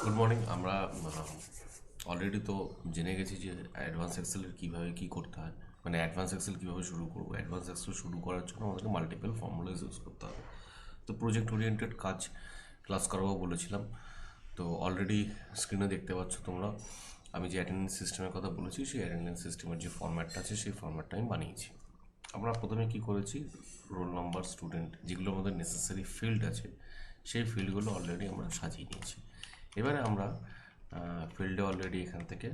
Good morning. আমরা already তো জেনে গেছি যে অ্যাডভান্স এক্সেলের কীভাবে কী করতে হয়, মানে অ্যাডভান্স এক্সেল কীভাবে শুরু করবো। অ্যাডভান্স এক্সেল শুরু করার জন্য আমাদেরকে মাল্টিপল ফর্মুলাজ ইউজ করতে হবে। তো প্রজেক্ট ওরিয়েন্টেড কাজ ক্লাস করাবো বলেছিলাম। তো অলরেডি স্ক্রিনে দেখতে পাচ্ছ তোমরা, আমি যে অ্যাটেন্ডেন্স সিস্টেমের কথা বলেছি সেই অ্যাটেন্ডেন্স সিস্টেমের যে ফর্ম্যাটটা আছে সেই ফর্ম্যাটটা আমি বানিয়েছি। আমরা প্রথমে কি করেছি, রোল নাম্বার, স্টুডেন্ট, যেগুলো আমাদের নেসেসারি ফিল্ড আছে সেই ফিল্ডগুলো অলরেডি আমরা সাজিয়ে নিয়েছি। এবারে আমরা ফিল্ডে অলরেডি এখান থেকে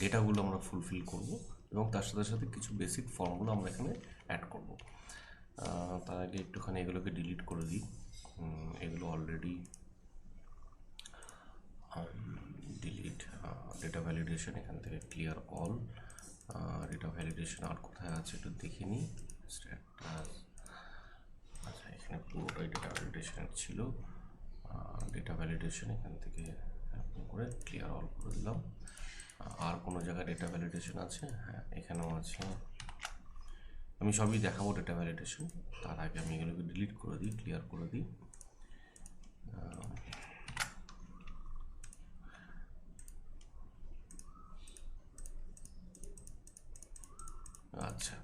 ডেটাগুলো আমরা ফুলফিল করব এবং তার সাথে সাথে কিছু বেসিক ফর্মগুলো আমরা এখানে অ্যাড করব। তার আগে একটুখানি এগুলোকে ডিলিট করে দিই। এগুলো অলরেডি ডিলিট। ডেটা ভ্যালিডেশন, এখান থেকে ক্লিয়ার অল। ডেটা ভ্যালিডেশন আর কোথায় আছে একটু দেখে নিই। আচ্ছা, এখানে পুরোটাই ডেটা ভ্যালিডেশন ছিল। ডেটা ভ্যালিডেশন এখান থেকে করে ক্লিয়ার অল করে দিলাম। আর কোনো জায়গায় ডেটা ভ্যালিডেশন আছে? হ্যাঁ, এখানেও আছে। আমি সবই দেখাবো ডেটা ভ্যালিডেশন, তার আগে আমি এগুলোকে ডিলিট করে দিই, ক্লিয়ার করে দিই। আচ্ছা,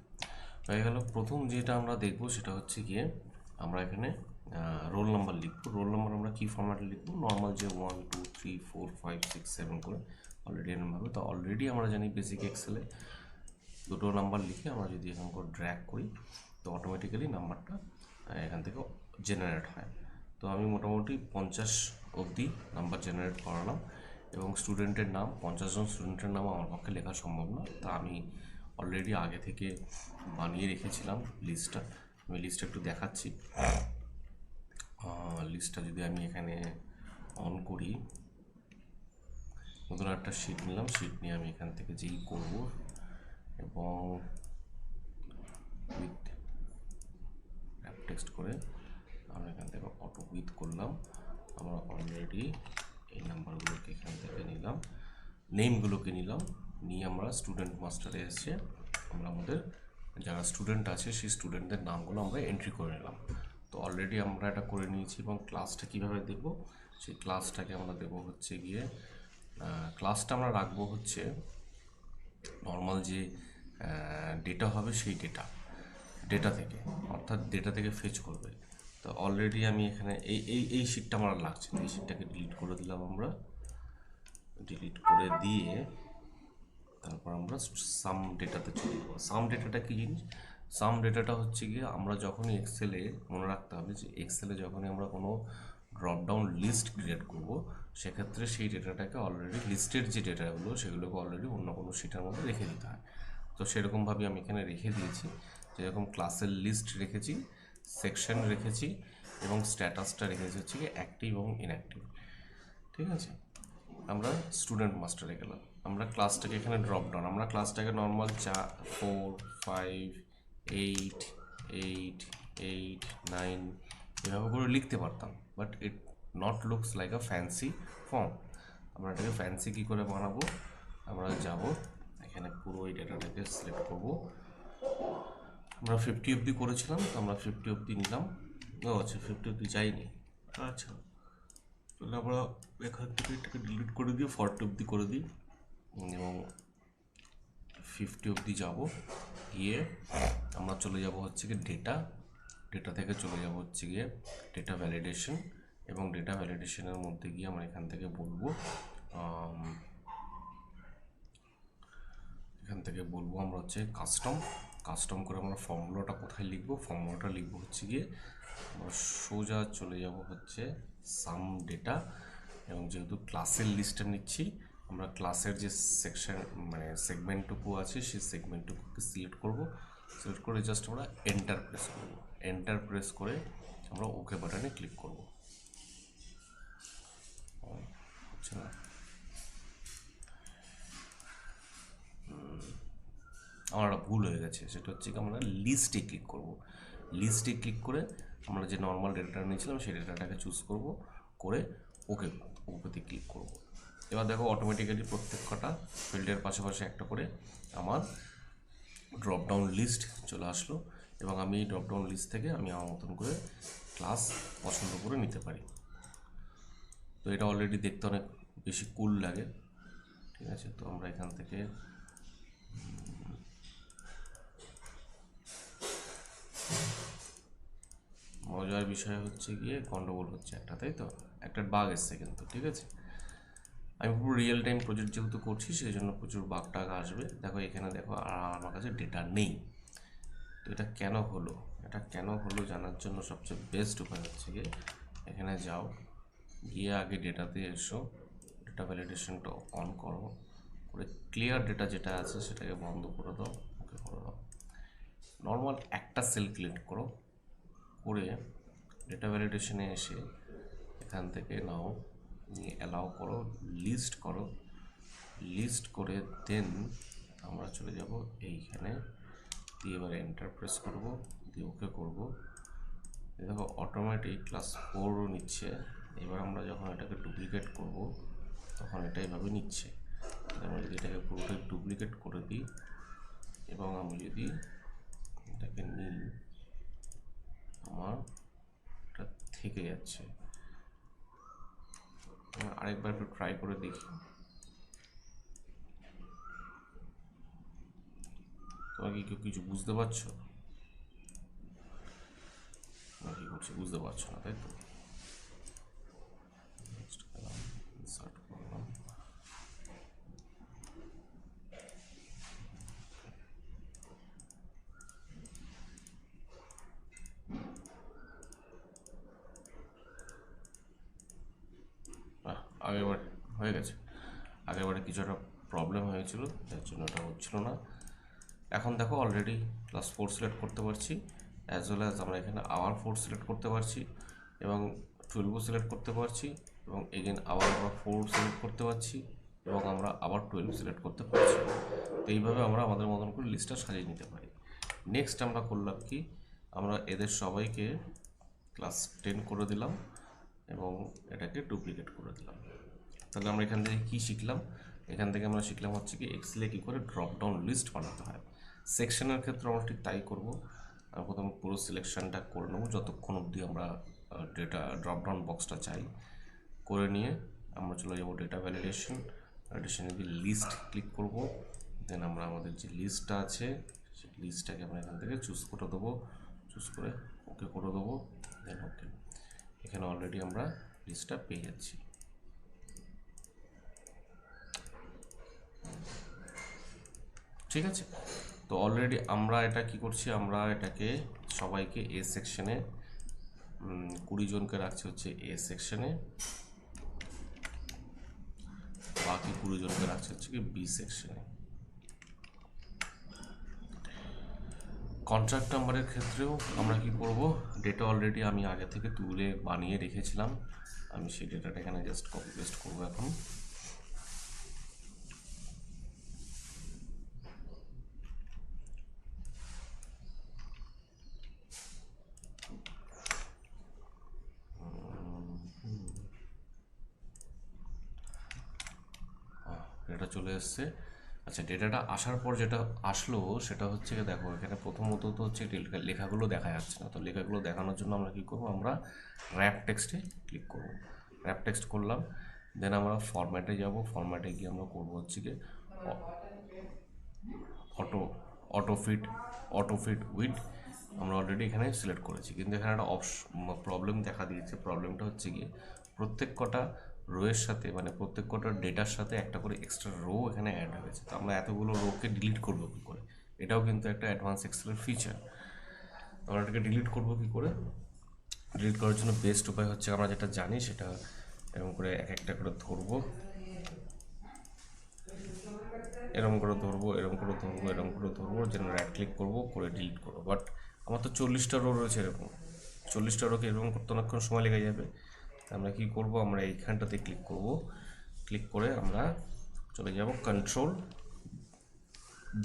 হয়ে গেল। প্রথম যেটা আমরা দেখব সেটা হচ্ছে গিয়ে আমরা এখানে রোল নাম্বার লিখব। রোল নাম্বার আমরা কী ফরম্যাটে লিখব? নর্মাল যে 1 2 3 4 5 6 7 করে অলরেডি এরকমভাবে। তো অলরেডি আমরা জানি বেসিক এক্সেলে দুটো নাম্বার লিখে আমরা যদি এখান করে ড্র্যাগ করি তো অটোমেটিক্যালি নাম্বারটা এখান থেকে জেনারেট হয়। তো আমি মোটামুটি 50 অবধি নাম্বার জেনারেট করালাম এবং স্টুডেন্টের নাম 50 জন স্টুডেন্টের নাম আমার পক্ষে লেখা সম্ভব না, তা আমি অলরেডি আগে থেকে বানিয়ে রেখেছিলাম লিস্টটা। আমি লিস্টটা একটু দেখাচ্ছি। লিস্টটা যদি আমি এখানে অন করি, নতুন একটা শিট নিলাম, শিট নিয়ে আমি এখান থেকে যেই করব এবং উইথ র্যাপ টেক্সট করে আমরা এখান থেকে অটো উইথ করলাম। আমরা অলরেডি এই নাম্বারগুলোকে এখান থেকে নিলাম, নেমগুলোকে নিলাম, নিয়ে আমরা স্টুডেন্ট মাস্টারে এসে আমরা আমাদের যারা স্টুডেন্ট আছে সেই স্টুডেন্টদের নামগুলো আমরা এন্ট্রি করে নিলাম। তো অলরেডি আমরা এটা করে নিয়েছি এবং ক্লাসটা কীভাবে দেখব, সেই ক্লাসটাকে আমরা দেবো হচ্ছে গিয়ে, ক্লাসটা আমরা রাখবো হচ্ছে নর্মাল যে ডেটা হবে সেই ডেটা থেকে, অর্থাৎ ডেটা থেকে ফেচ করবে। তো অলরেডি আমি এখানে এই শিটটা আমার লাগছে, এই শিটটাকে ডিলিট করে দিলাম। আমরা ডিলিট করে দিয়ে তারপর আমরা সাম ডেটাতে চলে যাবো। সাম ডেটাটা কী জিনিস? সাম ডেটাটা হচ্ছে গিয়ে আমরা যখনই এক্সেলে, মনে রাখতে হবে যে এক্সেলে যখনই আমরা কোনো ড্রপডাউন লিস্ট ক্রিয়েট করব সেক্ষেত্রে সেই ডেটাটাকে অলরেডি লিস্টের যে ডেটাগুলো সেগুলোকে অলরেডি অন্য কোনো শিটের মধ্যে রেখে দিতে হয়। তো সেরকমভাবে আমি এখানে রেখে দিয়েছি, যেরকম ক্লাসের লিস্ট রেখেছি, সেকশন রেখেছি এবং স্ট্যাটাসটা রেখেছি হচ্ছে গিয়ে অ্যাক্টিভ এবং ইনঅ্যাক্টিভ। ঠিক আছে, আমরা স্টুডেন্ট মাস্টারে গেলাম। আমরা ক্লাসটাকে এখানে ড্রপ ডাউন, আমরা ক্লাসটাকে নর্মাল 4 5 8 8 8 9 এভাবে করে লিখতে পারতাম, but it not looks like a fancy form. আমরা এটাকে ফ্যান্সি কী করে বানাবো? আমরা যাব এখানে পুরো এই ডেটাটাকে সিলেক্ট করবো। আমরা 50 অবধি করেছিলাম, তো আমরা 50 অবধি নিলাম। ও আচ্ছা, 50 অবধি যাইনি। আচ্ছা, তাহলে আমরা এখান থেকে এটাকে ডিলিট করে দিয়ে 40 অবধি করে দিই এবং 50 অবধি যাব। গিয়ে আমরা চলে যাব হচ্ছে গিয়ে ডেটা থেকে চলে যাব হচ্ছে গিয়ে ডেটা ভ্যালিডেশন এবং ডেটা ভ্যালিডেশনের মধ্যে গিয়ে আমরা এখান থেকে বলবো আমরা হচ্ছে কাস্টম করে আমরা ফর্মুলাটা কোথায় লিখবো? ফর্মুলাটা লিখবো হচ্ছে গিয়ে আমরা সোজা চলে যাব হচ্ছে সাম ডেটা এবং যেহেতু ক্লাসের লিস্টটা নিচ্ছি আমরা ক্লাসের যে সেকশন মানে সেগমেন্টটুকু আছে সেই সেগমেন্টটুকুকে সিলেক্ট করে জাস্ট আমরা এন্টার প্রেস করব। এন্টার প্রেস করে আমরা ওকে বাটনে ক্লিক করব। হচ্ছে না, আমার একটা ভুল হয়ে গেছে, সেটা হচ্ছে কি আমরা লিস্টে ক্লিক করব। লিস্টে ক্লিক করে আমরা যে নর্মাল ডেটাটা নিয়েছিলাম সেই ডেটাটাকে চুজ করব, করে ওকেতে ক্লিক করব। এবার দেখো অটোমেটিক্যালি প্রত্যেক কটা ফিল্ডের পাশাপাশি একটা করে আমার ড্রপডাউন লিস্ট চলে আসলো এবং আমি এই ড্রপডাউন লিস্ট থেকে আমি আমার মতন করে ক্লাস পছন্দ করে নিতে পারি। তো এটা অলরেডি দেখতে অনেক বেশি কুল লাগে, ঠিক আছে। তো আমরা এখান থেকে মজার বিষয় হচ্ছে গিয়ে গন্ডগোল হচ্ছে একটা, তাই তো, একটা বাগ এসছে কিন্তু, ঠিক আছে। আমি পুরো রিয়েল টাইম প্রজেক্ট যেহেতু করছি সেই জন্য প্রচুর বাগ টাগ আসবে। দেখো এখানে দেখো, আর আমার কাছে ডেটা নেই। তো এটা কেন হলো, এটা কেন হলো জানার জন্য সবচেয়ে বেস্ট উপায় হচ্ছে গিয়ে এখানে যাও, গিয়ে আগে ডেটাতে এসো, ডেটা ভ্যালিডেশনটা অন করো, করে ক্লিয়ার ডেটা যেটা আছে সেটাকে বন্ধ করে দাও, ওকে করে দাও। নর্মাল একটা সেল ক্লিক করো, করে ডেটা ভ্যালিডেশনে এসে এখান থেকে নাও, নিয়ে অ্যালাউ করো, লিস্ট করো, লিস্ট করে দেন আমরা চলে যাব এইখানে, দিয়ে এবার এন্টার প্রেস করবো, দিয়ে ওকে করবো। দেখো অটোমেটিক ক্লাস 4ও নিচ্ছে। এবার আমরা যখন এটাকে ডুপ্লিকেট করব তখন এটা এইভাবে নিচ্ছে। আমরা যদি এটাকে পুরোটাই ডুপ্লিকেট করে দিই এবং আমি যদি এটাকে নিই, আমার এটা থেকে যাচ্ছে। আরেকবার একটু ট্রাই করে দেখি। তোমরা কি কেউ কিছু বুঝতে পারছো? কি করছি বুঝতে পারছো না, তাই তো। ইনসার্ট করলাম, আগেরবার হয়ে গেছে। আগেরবারে কিছু একটা প্রবলেম হয়েছিল যার জন্য ওটা হচ্ছিল না। এখন দেখো অলরেডি ক্লাস 4 সিলেক্ট করতে পারছি, অ্যাজ ওয়েল অ্যাজ আমরা এখানে আবার 4 সিলেক্ট করতে পারছি এবং 12ও সিলেক্ট করতে পারছি এবং এগেন আবার আমরা 4 সিলেক্ট করতে পারছি এবং আমরা আবার 12 সিলেক্ট করতে পারছি। তো এইভাবে আমরা আমাদের মতন করে লিস্টটা সাজিয়ে নিতে পারি। নেক্সট আমরা করলাম কি, আমরা এদের সবাইকে ক্লাস 10 করে দিলাম এবং এটাকে ডুপ্লিকেট করে দিলাম। তাহলে আমরা এখান থেকে কী শিখলাম? এখান থেকে আমরা শিখলাম হচ্ছে কি এক্সেলে কী করে ড্রপ ডাউন লিস্ট বানাতে হয়। সেকশনের ক্ষেত্রে আমরা ঠিক তাই করবো। আমরা প্রথমে পুরো সিলেকশনটা করে নেবো যতক্ষণ অবধি আমরা ডেটা ড্রপ ডাউন বক্সটা চাই। করে নিয়ে আমরা চলে যাবো ডেটা ভ্যালিডেশনে গিয়ে লিস্ট ক্লিক করবো। দেন আমরা আমাদের যে লিস্টটা আছে সেই লিস্টটাকে আমরা এখান থেকে চুজ করে দেবো, চুজ করে ওকে করে দেবো, দেন ওকে। এখানে অলরেডি আমরা লিস্টটা পেয়ে যাচ্ছি। ঠিক আছে, তো অলরেডি আমরা এটা কি করছি, আমরা এটাকে সবাইকে এ সেকশনে 20 জনকে রাখছি হচ্ছে এ সেকশনে, বাকি 20 জনকে রাখছি হচ্ছে কি বি সেকশনে। কন্ট্রাক্ট নাম্বারের ক্ষেত্রেও আমরা কি করব, ডেটা অলরেডি আমি আগে থেকে তুলে বানিয়ে রেখেছিলাম, আমি সেই ডেটাটা এখানে জাস্ট কপি পেস্ট করবো এখন। ডেটা চলে এসছে। আচ্ছা, ডেটাটা আসার পর যেটা আসলো সেটা হচ্ছে দেখো এখানে প্রথমত তো হচ্ছে লেখাগুলো দেখা যাচ্ছে না। তো লেখাগুলো দেখানোর জন্য আমরা কী করবো, আমরা র্যাপ টেক্সটে ক্লিক করবো। র্যাপ টেক্সট করলাম, দেন আমরা ফরম্যাটে যাব, ফরম্যাটে গিয়ে আমরা করবো হচ্ছে কি অটো ফিট উইড আমরা অলরেডি এখানে সিলেক্ট করেছি, কিন্তু এখানে একটা প্রবলেম দেখা দিয়েছে। প্রবলেমটা হচ্ছে গিয়ে প্রত্যেক কটা রোয়ের সাথে মানে প্রত্যেক কটা ডেটার সাথে একটা করে এক্সট্রা রো এখানে অ্যাড হয়েছে। তো আমরা এতগুলো রোকে ডিলিট করবো কী করে? এটাও কিন্তু একটা অ্যাডভান্স এক্সেলের ফিচার। আমরা এটাকে ডিলিট করবো কী করে? ডিলিট করার জন্য বেস্ট উপায় হচ্ছে আমরা যেটা জানি সেটা এরকম করে এক একটা করে ধরবো, এরকম করে ধরবো, এরকম করে ধরবো, এরকম করে ধরবো, যেন রাইট ক্লিক করবো, করে ডিলিট করবো। বাট আমার তো 40টা রো রয়েছে, এরকম 40টা রোকে এরকম করতে অনেকক্ষণ সময় লেগে যাবে। আমরা কি করব, আমরা এইখানটাতে ক্লিক করব, ক্লিক করে আমরা চলে যাব কন্ট্রোল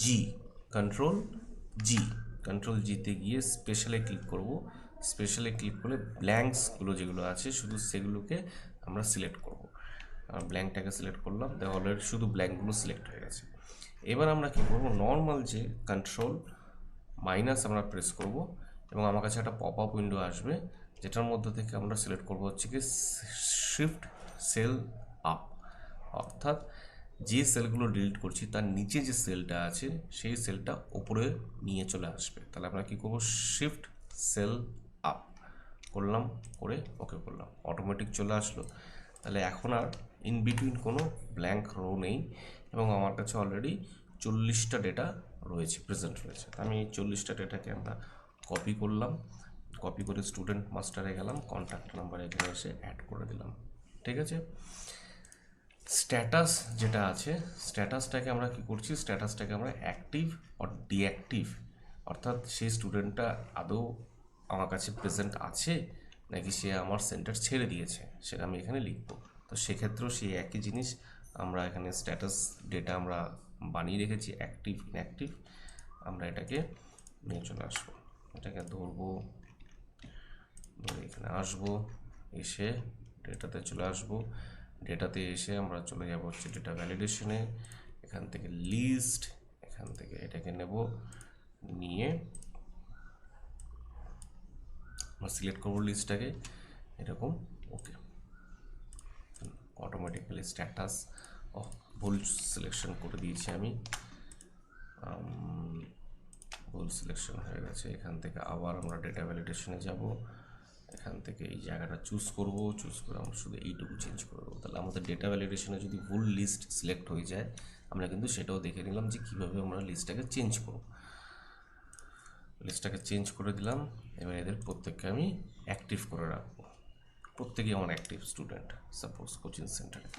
জি, কন্ট্রোল জিতে গিয়ে স্পেশালে ক্লিক করব। স্পেশালে ক্লিক করলে ব্ল্যাঙ্কসগুলো যেগুলো আছে শুধু সেগুলোকে আমরা সিলেক্ট করব। ব্ল্যাঙ্কটাকে সিলেক্ট করলাম, দেখো অলরেডি শুধু ব্ল্যাঙ্কগুলো সিলেক্ট হয়ে গেছে। এবার আমরা কী করবো, নর্মাল যে কন্ট্রোল মাইনাস আমরা প্রেস করব এবং আমার কাছে একটা পপ আপ উইন্ডো আসবে যেটার মধ্যে থেকে আমরা সিলেক্ট করবো হচ্ছে কি শিফট সেল আপ। অর্থাৎ যে সেলগুলো ডিলিট করছি তার নিচে যে সেলটা আছে সেই সেলটা ওপরে নিয়ে চলে আসবে। তাহলে আমরা কী করবো, শিফট সেল আপ করলাম, করে ওকে করলাম, অটোমেটিক চলে আসলো। তাহলে এখন আর ইন বিটুইন কোনো ব্ল্যাঙ্ক রো নেই এবং আমার কাছে অলরেডি 40টা ডেটা রয়েছে, প্রেজেন্ট রয়েছে। আমি এই 40টা ডেটাকে আমরা কপি করলাম, কপি করে স্টুডেন্ট মাস্টারে গেলাম, কন্ট্যাক্ট নাম্বার এখানে এসে অ্যাড করে দিলাম। ঠিক আছে, স্ট্যাটাস যেটা আছে, স্ট্যাটাসটাকে আমরা কি করছি, স্ট্যাটাসটাকে আমরা অ্যাক্টিভ অর ডিঅ্যাক্টিভ, অর্থাৎ সেই স্টুডেন্টটা আদৌ আমার কাছে প্রেজেন্ট আছে নাকি সে আমার সেন্টার ছেড়ে দিয়েছে সেটা আমি এখানে লিখব। তো সেক্ষেত্রেও সেই একই জিনিস আমরা এখানে স্ট্যাটাস ডেটা আমরা বানিয়ে রেখেছি, অ্যাক্টিভ ইনঅ্যাক্টিভ। আমরা এটাকে নিয়ে চলে আসবো, এটাকে ধরবো, ধরে এখানে আসবো, এসে ডেটাতে চলে আসবো। ডেটাতে এসে আমরা চলে যাব হচ্ছে ডেটা ভ্যালিডেশনে, এখান থেকে লিস্ট, এখান থেকে এটাকে নেব, নিয়ে আমরা সিলেক্ট করবো লিস্টটাকে এরকম, ওকে, অটোমেটিক্যালি স্ট্যাটাস ভুল সিলেকশন করে দিয়েছি আমি, ভুল সিলেকশন হয়ে গেছে। এখান থেকে আবার আমরা ডেটা ভ্যালিডেশনে যাব, এখান থেকে এই জায়গাটা চুজ করব, চুজ করে আমরা শুধু এইটুকু চেঞ্জ করে দেবো। তাহলে আমাদের ডেটা ভ্যালিডেশনে যদি ভুল লিস্ট সিলেক্ট হয়ে যায় আমরা কিন্তু সেটাও দেখে নিলাম যে কীভাবে আমরা লিস্টটাকে চেঞ্জ করব। লিস্টটাকে চেঞ্জ করে দিলাম, এবার এদের প্রত্যেককে আমি অ্যাক্টিভ করে রাখবো, প্রত্যেকেই আমার অ্যাক্টিভ স্টুডেন্ট সাপোজ কোচিং সেন্টারে।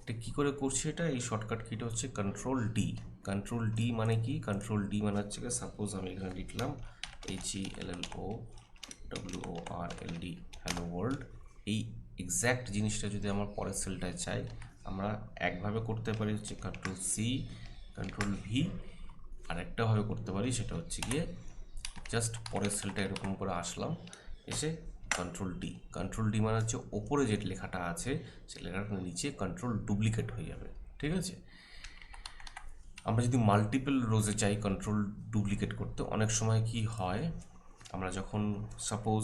এটা কী করে করছি, এটা এই শর্টকাট কিটা হচ্ছে কন্ট্রোল ডি। কন্ট্রোল ডি মানে কি, কন্ট্রোল ডি মানে হচ্ছে সাপোজ আমি এখানে লিখলাম HELLOWORLD হ্যালো ওয়ার্ল্ড। এই এক্স্যাক্ট জিনিসটা যদি আমার পরের সেলটায় চাই আমরা একভাবে করতে পারি হচ্ছে কন্ট্রোল সি, কন্ট্রোল ভি, আর একটাভাবে করতে পারি সেটা হচ্ছে গিয়ে জাস্ট পরের সেলটা এরকম করে আসলাম, এসে কন্ট্রোল ডি। কন্ট্রোল ডি মানে হচ্ছে ওপরে যে লেখাটা আছে সেই লেখাটা নিচে কন্ট্রোল ডুপ্লিকেট হয়ে যাবে। ঠিক আছে, আমরা যদি মাল্টিপল রোজে চাই কন্ট্রোল ডুপ্লিকেট করতে, অনেক সময় কি হয়, আমরা যখন সাপোজ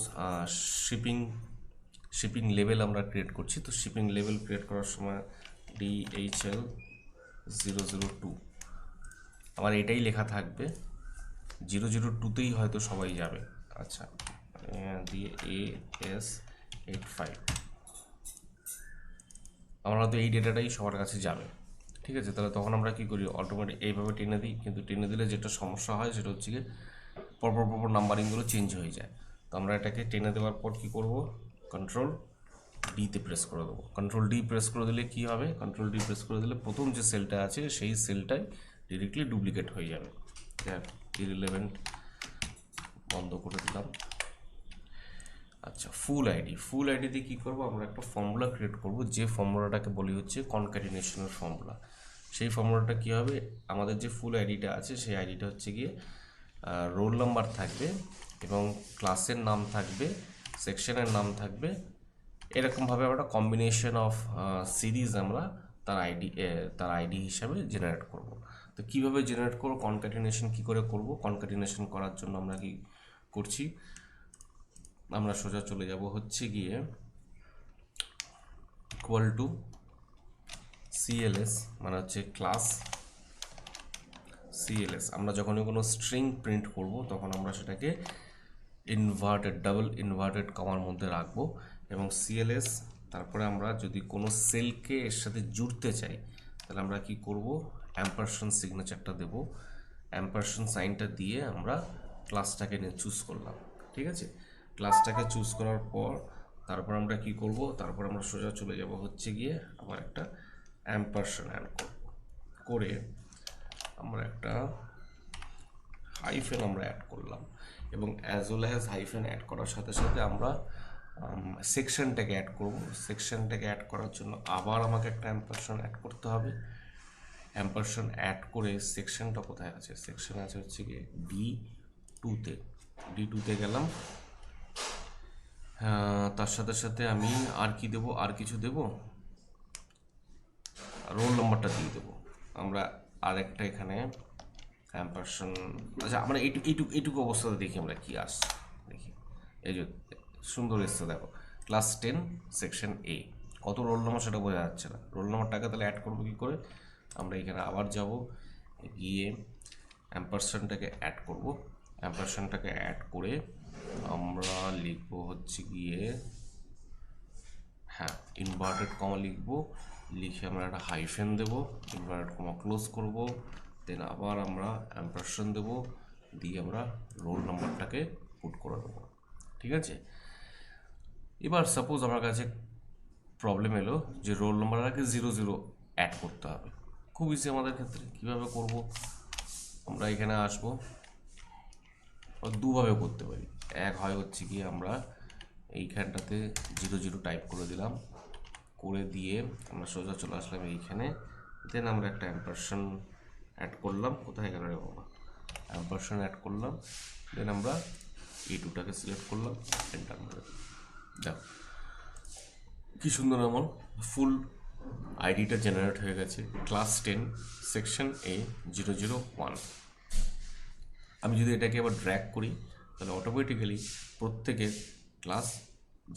শিপিং লেভেল আমরা ক্রিয়েট করছি, তো শিপিং লেভেল ক্রিয়েট করার সময় DHL002 আমার এটাই লেখা থাকবে, 002তেই হয়তো সবাই যাবে। আচ্ছা, দিয়ে AS85 আমরা তো এই ডেটাটাই সবার কাছে যাবে। ঠিক আছে, তাহলে তখন আমরা কী করি, অটোমেটিক এইভাবে টেনে দিই, কিন্তু টেনে দিলে যেটা সমস্যা হয় সেটা হচ্ছে গিয়ে পরপর নাম্বারিংগুলো চেঞ্জ হয়ে যায়। তো আমরা এটাকে টেনে দেওয়ার পর কী করব, কন্ট্রোল ডিতে প্রেস করে দেবো। কন্ট্রোল ডি প্রেস করে দিলে কী হবে, কন্ট্রোল ডি প্রেস করে দিলে প্রথম যে সেলটা আছে সেই সেলটাই ডিরেক্টলি ডুপ্লিকেট হয়ে যাবে। ইররিলেভেন্ট বন্ধ করে দিলাম। আচ্ছা, ফুল আইডিতে কী করবো, আমরা একটা ফর্মুলা ক্রিয়েট করব, যে ফর্মুলাটাকে বলি হচ্ছে কনক্যাটিনেশনের ফর্মুলা। সেই ফর্মুলাটা কী হবে, আমাদের যে ফুল আইডিটা আছে সেই আইডিটা হচ্ছে গিয়ে রোল নাম্বার থাকবে এবং ক্লাসের নাম থাকবে, সেকশনের নাম থাকবে, এরকমভাবে আমরা কম্বিনেশন অফ সিরিজ আমরা তার আইডি হিসাবে জেনারেট করব। তো কীভাবে জেনারেট করবো, কনক্যাটিনেশন কী করে করব, কনক্যাটিনেশন করার জন্য আমরা কি করছি, আমরা সোজা চলে যাব হচ্ছে গিয়ে ইকুয়াল টু CLS মানে হচ্ছে ক্লাস CLS। আমরা যখনই কোনো স্ট্রিং প্রিন্ট করব তখন আমরা সেটাকে ডাবল ইনভার্টেড কমার মধ্যে রাখবো এবং CLS, তারপরে আমরা যদি কোনো সেলকে এর সাথে জুড়তে চাই তাহলে আমরা কি করব, অ্যাম্পারসন সিগনেচারটা দেব, অ্যাম্পারসন সাইনটা দিয়ে আমরা ক্লাসটাকে নিয়ে চুজ করলাম। ঠিক আছে, ক্লাসটাকে চুজ করার পর তারপর আমরা কি করব, তারপর আমরা সোজা চলে যাব হচ্ছে গিয়ে আবার একটা অ্যাম্পারসন অ্যাড করে আমরা একটা হাইফেন আমরা অ্যাড করলাম এবং as well as hyphen add করার সাথে সাথে আমরা সেকশনটাকে অ্যাড করব। সেকশনটাকে অ্যাড করার জন্য আবার আমাকে একটা অ্যাম্পারসন অ্যাড করতে হবে। অ্যাম্পারসন অ্যাড করে সেকশনটা কোথায় আছে, সেকশন আছে হচ্ছে গিয়ে D2তে গেলাম। তার সাথে সাথে আমি আর কি দেবো, আর কিছু দেবো, রোল নাম্বারটা দিয়ে দেবো। আমরা আরেকটা এখানে অ্যাম্পারসন, আচ্ছা আমরা এইটুকু অবস্থাতে দেখি আমরা কি আসছে, দেখি এই যে সুন্দর এসছে দেখো, ক্লাস 10 সেকশন A, কত রোল নাম্বার সেটা বোঝা যাচ্ছে না। রোল নাম্বারটাকে তাহলে অ্যাড করবো কী করে, আমরা এখানে আবার যাব, গিয়ে অ্যাম্পারসেন্টটাকে অ্যাড করব। অ্যাম্পারসেন্টটাকে অ্যাড করে আমরা লিখবো হচ্ছে গিয়ে, হ্যাঁ, ইনভার্টেড কমা লিখবো, লিখে আমরা একটা হাইফেন দেবো, ইনভার্টেড কমা ক্লোজ করব, দেন আবার আমরা অ্যাম্পারসেন্ট দেবো, দিয়ে আমরা রোল নাম্বারটাকে পুট করে দেবো। ঠিক আছে, এবার সাপোজ আমার কাছে প্রবলেম এলো যে রোল নাম্বারের আগে 00 অ্যাড করতে হবে। খুব ইজি আমাদের ক্ষেত্রে, কীভাবে করব, আমরা এখানে আসবো, দুভাবে করতে পারি। এক হয় হচ্ছে কি আমরা এইখানটাতে 00 টাইপ করে দিলাম, করে দিয়ে আমরা সোজা চলে আসলাম এইখানে, দেন আমরা একটা অ্যাম্পারসেন্ট অ্যাড করলাম, কোথায় গেল রে বাবা, অ্যাম্পারসেন্ট অ্যাড করলাম, দেন আমরা A2টাকে সিলেক্ট করলাম, এন্টার করে দেখো কি সুন্দর আমার ফুল আইডিটা জেনারেট হয়ে গেছে, ক্লাস 10 সেকশন A 001। আমি যদি এটাকে আবার ড্র্যাগ করি তাহলে অটোমেটিক্যালি প্রত্যেকের ক্লাস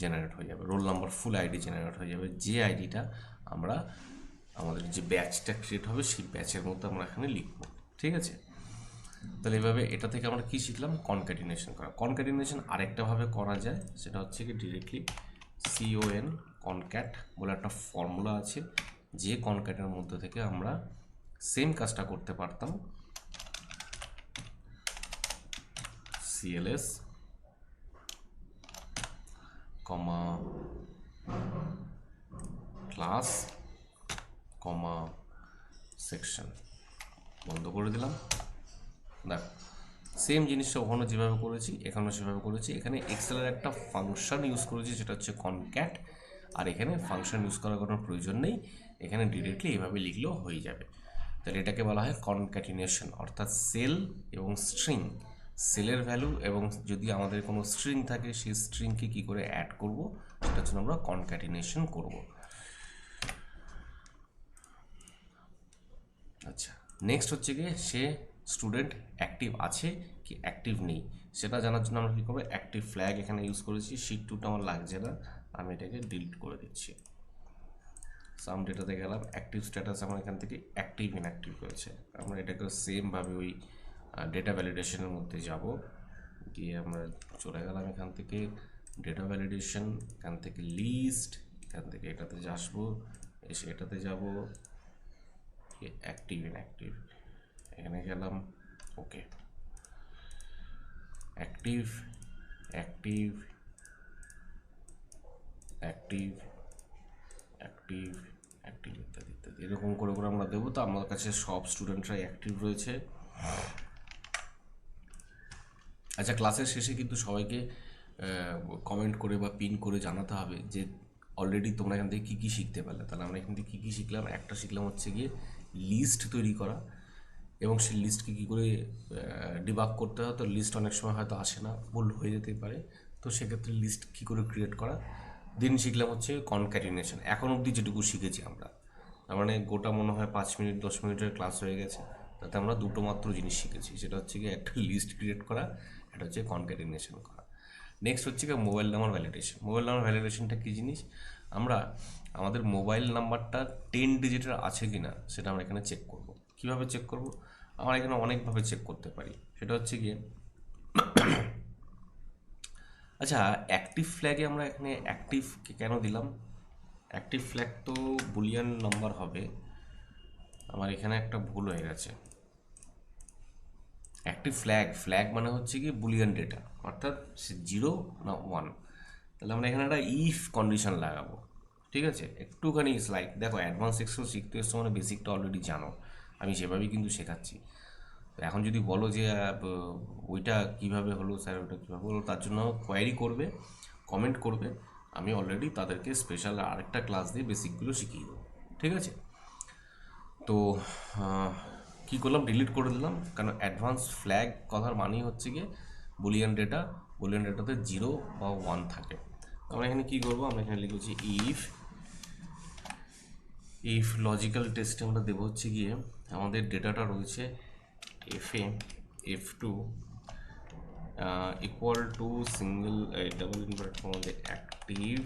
জেনারেট হয়ে যাবে, roll number full ID generate হয়ে যাবে, যে আইডিটা আমরা আমাদের যে ব্যাচটা ক্রিয়েট হবে সেই ব্যাচের মধ্যে আমরা এখানে লিখব। ঠিক আছে, তাহলে এভাবে এটা থেকে আমরা কী শিখলাম, কনক্যাটিনেশন করা। কনক্যাটিনেশন আরেকটাভাবে করা যায়, সেটা হচ্ছে কি ডিরেক্টলি CON কনক্যাট বলে একটা ফর্মুলা আছে, যে কনক্যাটের মধ্যে থেকে আমরা সেম কাজটা করতে পারতাম, CLS কমা ক্লাস কমা সেকশন, বন্ধ করে দিলাম। দেখো সেম জিনিসটা ওখানে যেভাবে করেছি এখানেও সেভাবে করেছি, এখানে এক্সেলের একটা ফাংশন ইউজ করেছি সেটা হচ্ছে কনক্যাট, আর এখানে ফাংশন ইউজ করার কোনো প্রয়োজন নেই, এখানে ডিরেক্টলি এইভাবে লিখলেও হয়ে যাবে। তাহলে এটাকে বলা হয় কনক্যাটিনেশন, অর্থাৎ সেল এবং স্ট্রিং, সেলের ভ্যালু এবং যদি আমাদের কোনো স্ট্রিং থাকে সেই স্ট্রিংকে কী করে অ্যাড করব সেটার জন্য আমরা কনক্যাটিনেশন করব। আচ্ছা, নেক্সট হচ্ছে গিয়ে সে স্টুডেন্ট অ্যাক্টিভ আছে কি অ্যাক্টিভ নেই সেটা জানার জন্য আমরা কী করবো, অ্যাক্টিভ ফ্ল্যাগ এখানে ইউজ করেছি, শিট 2টা আমার লাগছে না, আমি এটাকে ডিলিট করে দিচ্ছি। সাম ডেটাতে গেলাম, অ্যাক্টিভ স্ট্যাটাস আমার এখান থেকে অ্যাক্টিভ ইনঅ্যাক্টিভ হয়েছে, আমরা এটাকে সেমভাবে ওই ডেটা ভ্যালিডেশনের মধ্যে যাব, গিয়ে আমরা চলে গেলাম এখান থেকে ডেটা ভ্যালিডেশন, এখান থেকে লিস্ট, এখান থেকে এটাতে আসবো, এসে এটাতে যাব, অ্যাক্টিভ ইনঅ্যাক্টিভ, এখানে গেলাম, okay, active active active active active ইত্যাদি ইত্যাদি, এরকম করে করে আমরা দেবো। তো আমার কাছে সব স্টুডেন্টরাই অ্যাক্টিভ রয়েছে। আচ্ছা, ক্লাসের শেষে কিন্তু সবাইকে কমেন্ট করে বা পিন করে জানাতে হবে যে অলরেডি তোমরা এখান থেকে কী কী শিখতে পারলে। তাহলে আমরা এখান থেকে কী কী শিখলাম, একটা শিখলাম হচ্ছে গিয়ে লিস্ট তৈরি করা, এবং সেই লিস্টকে কী করে ডিবাগ করতে হয়, তো লিস্ট অনেক সময় হয়তো আসে না, ভুল হয়ে যেতে পারে, তো সেক্ষেত্রে লিস্ট কী করে ক্রিয়েট করা। দিন শিখলাম হচ্ছে কনক্যাটিনেশন, এখন অবধি যেটুকু শিখেছি আমরা, তার মানে গোটা মনে হয় 5 মিনিট 10 মিনিটের ক্লাস হয়ে গেছে, তাতে আমরা দুটো মাত্র জিনিস শিখেছি, সেটা হচ্ছে কি একটা লিস্ট ক্রিয়েট করা, এটা হচ্ছে কনক্যাটিনেশন করা। নেক্সট হচ্ছে কি mobile number validation. Mobile number ভ্যালিডেশনটা কী জিনিস, আমরা আমাদের মোবাইল নাম্বারটা 10 ডিজিটের আছে কি না সেটা আমরা এখানে চেক করব। কীভাবে চেক করব, আমরা এখানে অনেকভাবে চেক করতে পারি, সেটা হচ্ছে গিয়ে আচ্ছা, অ্যাক্টিভ ফ্ল্যাগে আমরা এখানে অ্যাক্টিভ কেন দিলাম, অ্যাক্টিভ ফ্ল্যাগ তো বুলিয়ান নাম্বার হবে, আমার এখানে একটা ভুল হয়ে গেছে। অ্যাক্টিভ ফ্ল্যাগ মানে হচ্ছে কি বুলিয়ান ডেটা, অর্থাৎ সে 0 না 1, তাহলে আমরা এখানে একটা ইফ কন্ডিশন লাগাবো। ঠিক আছে, একটুখানি স্লাইড দেখো, অ্যাডভান্স এক্সেল শিখতে এসছো মানে বেসিকটা অলরেডি জানো, আমি সেভাবেই কিন্তু শেখাচ্ছি। তো এখন যদি বলো যে ওইটা কীভাবে হলো স্যার, ওইটা কীভাবে হলো, তার জন্য কোয়ারি করবে, কমেন্ট করবে, আমি অলরেডি তাদেরকে স্পেশাল আরেকটা ক্লাস দিয়ে বেসিকগুলো শিখিয়ে দেবো। ঠিক আছে, তো কী করলাম, ডিলিট করে দিলাম, কারণ অ্যাডভান্স ফ্ল্যাগ কথার মানেই হচ্ছে গিয়ে বুলিয়ান ডেটাতে 0 বা 1 থাকে। আমরা এখানে কী করবো, আমরা এখানে লিখেছি ইফ লজিক্যাল টেস্টে আমরা দেবো হচ্ছে গিয়ে আমাদের ডেটাটা রয়েছে F2 equal to single double invert কমাতে অ্যাক্টিভ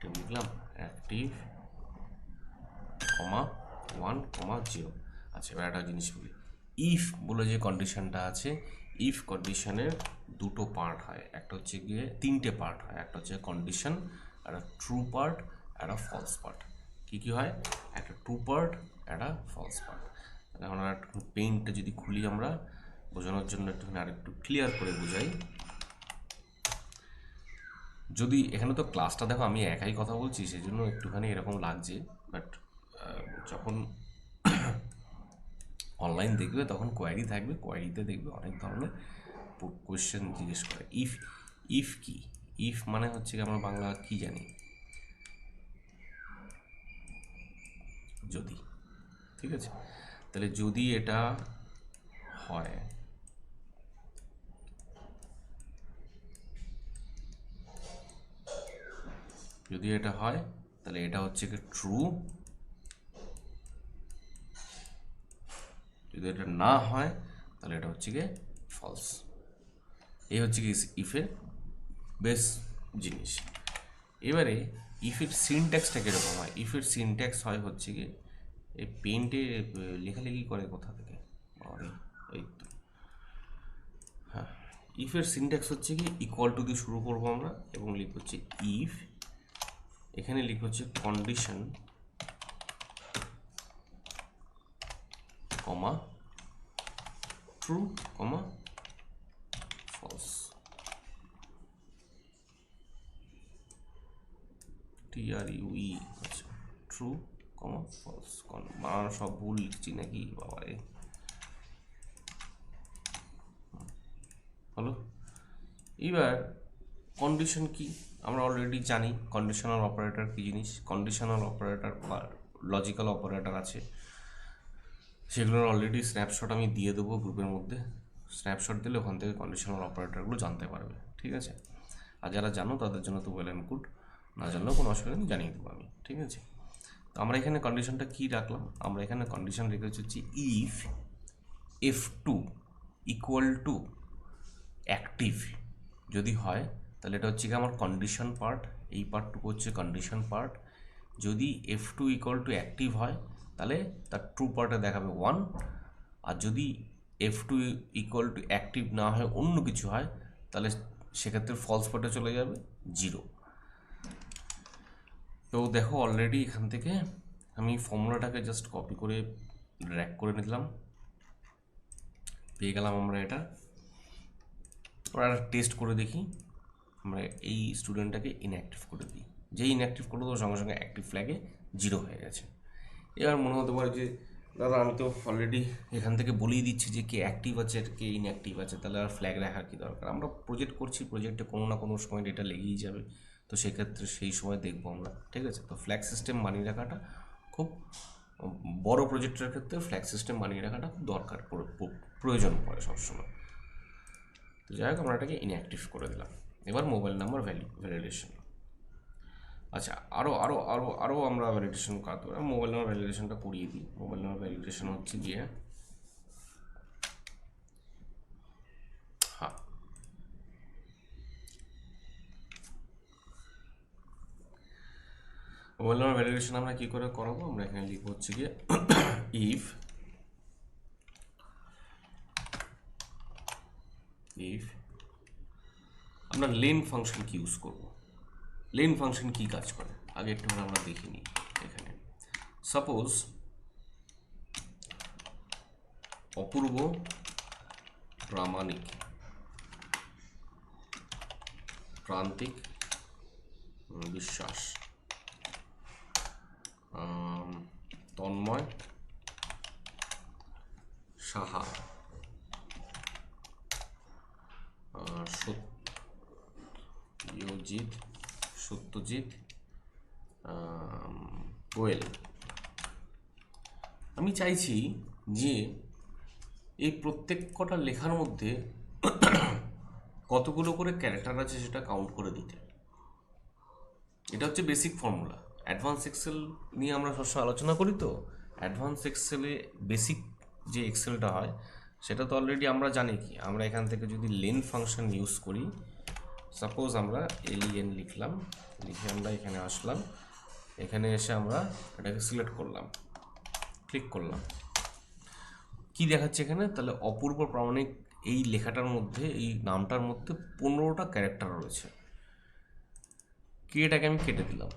লিখলাম অ্যাক্টিভ কমা 1 কমা 0। আচ্ছা, এবার একটা জিনিস বলি, ইফ বলে যে কন্ডিশনটা আছে, ইফ কন্ডিশনের দুটো পার্ট হয়, একটা হচ্ছে গিয়ে তিনটে পার্ট হয়, একটা হচ্ছে কন্ডিশন, একটা ট্রু পার্ট, একটা ফলস পার্ট। কী কী হয়? একটা ট্রু পার্ট, একটা ফলস পার্ট। তাহলে আমরা একটু পেইন্টটা যদি খুলি, আমরা বোঝানোর জন্য একটুখানি আরেকটু ক্লিয়ার করে বোঝাই। যদি এখানে তো ক্লাসটা দেখো আমি একাই কথা বলছি, সেই জন্য একটুখানি এরকম লাগছে, বাট যখন অনলাইন দেখবে তখন কোয়ারি থাকবে, কোয়ারিতে দেখবে অনেক ধরনের কোয়েশ্চেন জিজ্ঞেস করে। ইফ, ইফ কি? ইফ মানে হচ্ছে কি, আমরা বাংলা কি জানি? যদি। ঠিক আছে, তাহলে যদি এটা হয়, যদি এটা হয় তাহলে এটা হচ্ছে কি ট্রু, যদি এটা না হয় তাহলে এটা হচ্ছে গিয়ে ফলস। এই হচ্ছে কি ইফের বেস জিনিস। এবারে ইফের সিনট্যাক্সটা কীরকম হয়? ইফের সিনট্যাক্স হয় হচ্ছে গিয়ে, এই পেন্টে লেখালেখি করে কোথা থেকে? এই তো, হ্যাঁ, ইফের সিনট্যাক্স হচ্ছে কি ইকুয়াল টু দিয়ে শুরু করবো আমরা, এবং লিখব হচ্ছে ইফ, এখানে লিখব হচ্ছে কন্ডিশন কমা ট্রু কমা ফলস, TRUE। আচ্ছা, ট্রু কমা ফলস, বানানো সব ভুল লিখছি নাকি বাবারে? হলো। এবার কন্ডিশন কি আমরা অলরেডি জানি, কন্ডিশনাল অপারেটর কী জিনিস। কন্ডিশনাল অপারেটর বা লজিক্যাল অপারেটর আছে, সেগুলোর অলরেডি স্ন্যাপশট আমি দিয়ে দেবো গ্রুপের মধ্যে। স্ন্যাপশট দিলে ওখান থেকে কন্ডিশনাল অপারেটরগুলো জানতে পারবে, ঠিক আছে? আর যারা জানো তাদের জন্য তো ওয়েল অ্যান্ড গুড, না জানলেও কোনো অসুবিধা নেই, জানিয়ে দেবো আমি, ঠিক আছে? তো আমরা এখানে কন্ডিশনটা কী রাখলাম? আমরা এখানে কন্ডিশন রেখেছি হচ্ছে if F2 equal to active যদি হয়, তাহলে এটা হচ্ছে কি আমার কন্ডিশন পার্ট, এই পার্টটুকু হচ্ছে কন্ডিশন পার্ট। যদি F2 ইকুয়াল টু অ্যাক্টিভ হয় তাহলে তার ট্রু পার্টে দেখাবে 1, আর যদি F2 ইকুয়াল টু অ্যাক্টিভ না হয়, অন্য কিছু হয়, তাহলে সেক্ষেত্রে ফলস পার্টে চলে যাবে 0। তো দেখো অলরেডি এখান থেকে আমি ফর্মুলাটাকে জাস্ট কপি করে ড্র্যাগ করে নিলাম, পেয়ে গেলাম আমরা এটা। আমরা টেস্ট করে দেখি, আমরা এই স্টুডেন্টটাকে ইনঅ্যাক্টিভ করে দিই, যেই ইনঅ্যাক্টিভ করে দেবো সঙ্গে সঙ্গে অ্যাক্টিভ ফ্ল্যাগে 0 হয়ে গেছে। এবার মনে হতে পারে যে দাদা আমি তো অলরেডি এখান থেকে বলেই দিচ্ছি যে কে অ্যাক্টিভ আছে কে ইনঅ্যাক্টিভ আছে, তাহলে আর ফ্ল্যাগ রাখার কী দরকার? আমরা প্রজেক্ট করছি, প্রজেক্টে কোনো না কোনো সময় এটা লেগেই যাবে, তো সেক্ষেত্রে সেই সময় দেখবো আমরা, ঠিক আছে? তো ফ্ল্যাগ সিস্টেম মানিয়ে রাখাটা খুব বড় প্রজেক্টের ক্ষেত্রে ফ্ল্যাগ সিস্টেম মানিয়ে রাখাটা খুব দরকার, প্রয়োজন পড়ে সবসময়। তো যাই হোক, আমরা এটাকে ইনঅ্যাক্টিভ করে দিলাম। এবার মোবাইল নাম্বার ভ্যালিডেশন। আচ্ছা, আরও আরও আরও আরও আমরা ভ্যালিডেশন করতে পারি। মোবাইল নাম্বার ভ্যালিডেশনটা করিয়ে দিই। মোবাইল নাম্বার ভ্যালিডেশন হচ্ছে গিয়ে, হ্যাঁ, মোবাইল নাম্বার ভ্যালিডেশন আমরা কী করে করাবো? আমরা এখানে লিখবো হচ্ছে গিয়ে ইফ আমরা লেন ফাংশন কি ইউজ করব। লেন ফাংশন কি কাজ করে আগে একটু আমরা দেখে নিই। এখানে সাপোজ অপূর্ব প্রামাণিক প্রান্তিক বিশ্বাস তন্ময় সাহা সত্যজিৎ গোয়েল। আমি চাইছি যে এই প্রত্যেক কটা লেখার মধ্যে কতগুলো করে ক্যারেক্টার আছে সেটা কাউন্ট করে দিতে। এটা হচ্ছে বেসিক ফর্মুলা। অ্যাডভান্স এক্সেল নিয়ে আমরা সবসময় আলোচনা করি, তো অ্যাডভান্স এক্সেলে বেসিক যে এক্সেলটা হয় সেটা তো অলরেডি আমরা জানি কি, আমরা এখান থেকে যদি লেন ফাংশন ইউজ করি সাপোজ আমরা এলিয়েন লিখলাম, লিখে আমরা এখানে আসলাম, এখানে এসে আমরা এটাকে সিলেক্ট করলাম, ক্লিক করলাম, কি দেখাচ্ছে এখানে? তাহলে অপূর্ব প্রামাণিক এই লেখাটার মধ্যে, এই নামটার মধ্যে 15টা ক্যারেক্টার রয়েছে। এটাকে আমি কেটে দিলাম,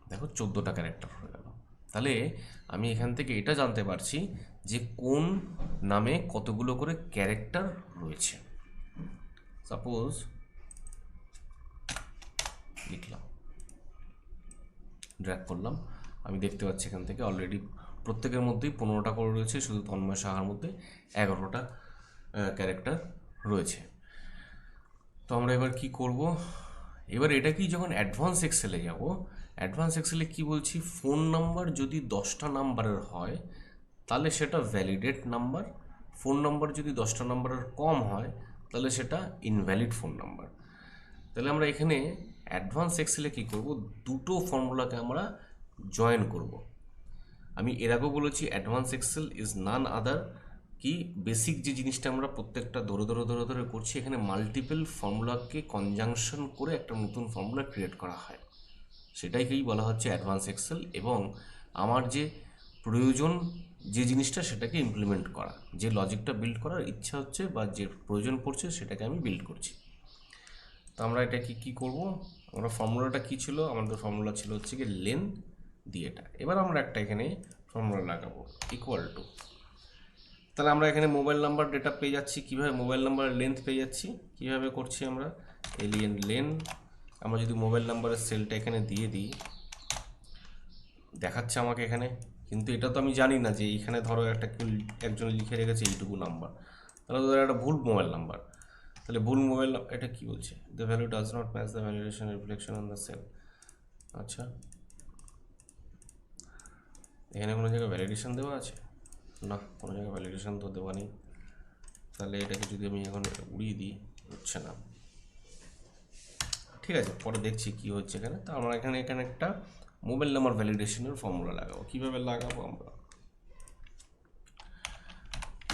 দেখো 14টা ক্যারেক্টার হয়ে গেল। তাহলে আমি এখান থেকে এটা জানতে পারছি যে কোন নামে কতগুলো করে ক্যারেক্টার রয়েছে। সাপোজ লিখলাম, ড্র্যাগ করলাম, আমি দেখতে পাচ্ছি এখান থেকে অলরেডি প্রত্যেকের মধ্যেই 15টা করে রয়েছে, শুধু তন্ময় সাহার মধ্যে 11টা ক্যারেক্টার রয়েছে। তো আমরা এবার কি করব? এবার এটা কি, যখন অ্যাডভান্স এক্সেলে যাব, অ্যাডভান্স এক্সেলে কি বলছি, ফোন নাম্বার যদি 10টা নাম্বারের হয় তাহলে সেটা ভ্যালিডেট নাম্বার, ফোন নাম্বার যদি 10টা নাম্বারের কম হয় তাহলে সেটা ইনভ্যালিড ফোন নাম্বার। তাহলে আমরা এখানে অ্যাডভান্স এক্সেলে কী করব, দুটো ফর্মুলাকে আমরা জয়েন করব। আমি এর আগেও বলেছি অ্যাডভান্স এক্সেল ইজ নান আদার কি, বেসিক যে জিনিসটা আমরা প্রত্যেকটা ধরে করছি, এখানে মাল্টিপল ফর্মুলাকে কনজাংশন করে একটা নতুন ফর্মুলা ক্রিয়েট করা হয়, সেটাইকেই বলা হচ্ছে অ্যাডভান্স এক্সেল। এবং আমার যে প্রয়োজন যে জিনিসটা, সেটাকে ইমপ্লিমেন্ট করা, যে লজিকটা বিল্ড করার ইচ্ছা হচ্ছে বা যে প্রয়োজন পড়ছে সেটাকে আমি বিল্ড করছি। তো আমরা এটাকে কি করব, আমরা ফর্মুলাটা কি ছিল, আমাদের ফর্মুলা ছিল হচ্ছে কি লেন দিয়ে এটা। এবার আমরা একটা এখানে ফর্মুলা লাগাবো, ইকুয়াল টু, তাহলে আমরা এখানে মোবাইল নাম্বার ডেটা পেয়ে যাচ্ছি। কীভাবে মোবাইল নাম্বারের লেন্থ পেয়ে যাচ্ছি, কীভাবে করছি আমরা, এলিয়েন লেন, আমরা যদি মোবাইল নাম্বারের সেলটা এখানে দিয়ে দিই, দেখাচ্ছে আমাকে এখানে, কিন্তু এটা তো আমি জানি না যে এইখানে ধরো একজন লিখে রেখেছে এইটুকু নাম্বার, তাহলে ধরো একটা ভুল মোবাইল নাম্বার। তাহলে ভুল মোবাইল, এটা কি বলছে, the value does not match the validation reflection on the cell. আচ্ছা, এখানে কোনো জায়গায় ভ্যালিডেশন দেওয়া আছে না, কোনো জায়গায় ভ্যালিডেশন তো দেওয়া নেই। তাহলে এটাকে যদি আমি এখন উড়িয়ে দিই, হচ্ছে না। ঠিক আছে, পরে দেখছি কি হচ্ছে এখানে। তো আমরা এখানে একটা মোবাইল নাম্বার ভ্যালিডেশনের ফর্মুলা লাগাবো। কীভাবে লাগাবো আমরা,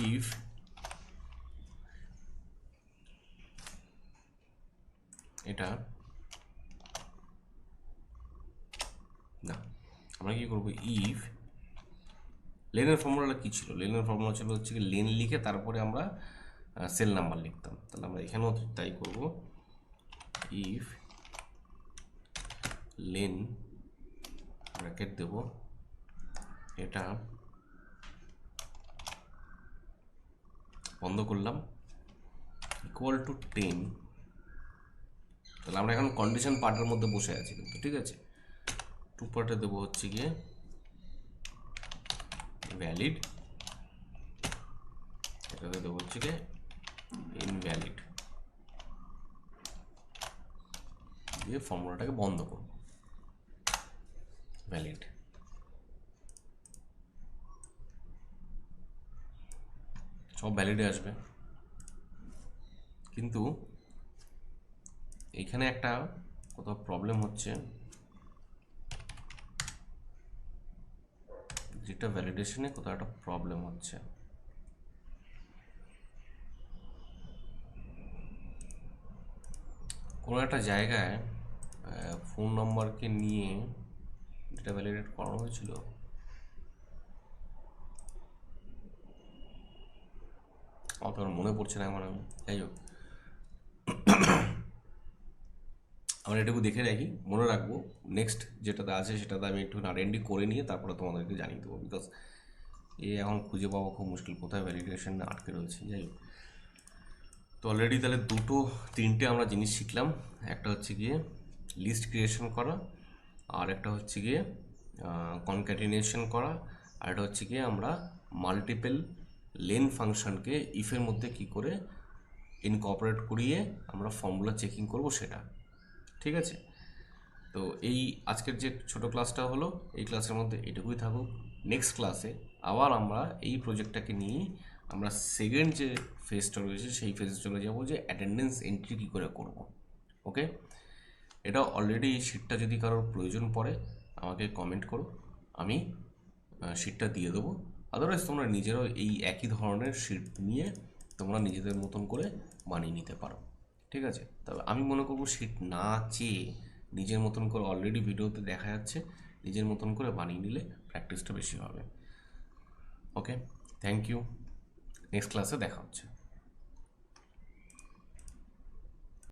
ইফ এটা না, আমরা কি করবো, ইফ লেনের ফর্মুলাটা কী ছিল, লেনের ফর্মুলা ছিল হচ্ছে কি লেন লিখে তারপরে আমরা সেল নাম্বার লিখতাম। তাহলে আমরা এখানেও তাই করব, ইফ লেন ব্র্যাকেট দেব, এটা বন্ধ করলাম, ইকুয়াল টু 10। তাহলে আমরা এখন কন্ডিশন পার্টের মধ্যে বসে আছি কিন্তু, ঠিক আছে। টু পার্টে দেবো হচ্ছে গিয়ে ভ্যালিড, এটাতে দেবো হচ্ছে গিয়ে ইনভ্যালিড, দিয়ে ফর্মুলাটাকে বন্ধ করব, ভ্যালিড। সব ভ্যালিডে আসবে, কিন্তু এখানে একটা কোথাও প্রবলেম হচ্ছে, যেটা ভ্যালিডেশনে কোথাও একটা প্রবলেম হচ্ছে। কোনো একটা জায়গায় ফোন নম্বরকে নিয়ে যেটা ভ্যালিডেট করানো হয়েছিল, আমার তো মনে পড়ছে না এখন, আমি যাই হোক আমরা এটুকু দেখে রাখি, মনে রাখবো। নেক্সট যেটাতে আছে সেটাতে আমি একটু R&D করে নিয়ে তারপরে তোমাদেরকে জানিয়ে দেবো, বিকজ এখন খুঁজে পাওয়া খুব মুশকিল, কোথায় ভ্যালিডেশন আটকে রয়েছে। যাই হোক, তো অলরেডি তাহলে তিনটে আমরা জিনিস শিখলাম। একটা হচ্ছে গিয়ে লিস্ট ক্রিয়েশন করা, আর একটা হচ্ছে গিয়ে কনক্যাটিনেশন করা, আর একটা হচ্ছে গিয়ে আমরা মাল্টিপল লেন ফাংশনকে ইফের মধ্যে কি করে ইনকর্পোরেট করিয়ে আমরা ফর্মুলা চেকিং করব সেটা, ঠিক আছে। তো এই আজকের যে ছোট ক্লাসটা হলো, এই ক্লাসের মধ্যে এটুকুই থাকুক। নেক্সট ক্লাসে আবার আমরা এই প্রজেক্টটাকে নিয়েই আমরা সেকেন্ড যে ফেজটা রয়েছে সেই ফেজে চলে যাবো, যে অ্যাটেন্ডেন্স এন্ট্রি কী করে করব। ওকে, এটা অলরেডি এই শিটটা যদি কারোর প্রয়োজন পড়ে আমাকে কমেন্ট করো, আমি শিটটা দিয়ে দেবো। আদারওয়াইজ তোমরা নিজেরাও এই একই ধরনের শিট নিয়ে তোমরা নিজেদের মতন করে বানিয়ে নিতে পারো। ঠিক আছে? তবে আমি মনে করবো শিট না চেয়ে নিজের মতন করে, অলরেডি ভিডিওতে দেখা যাচ্ছে, নিজের মতন করে বানিয়ে নিলে প্র্যাকটিসটা বেশি হবে। ওকে, থ্যাংক ইউ, নেক্সট ক্লাসে দেখা হচ্ছে।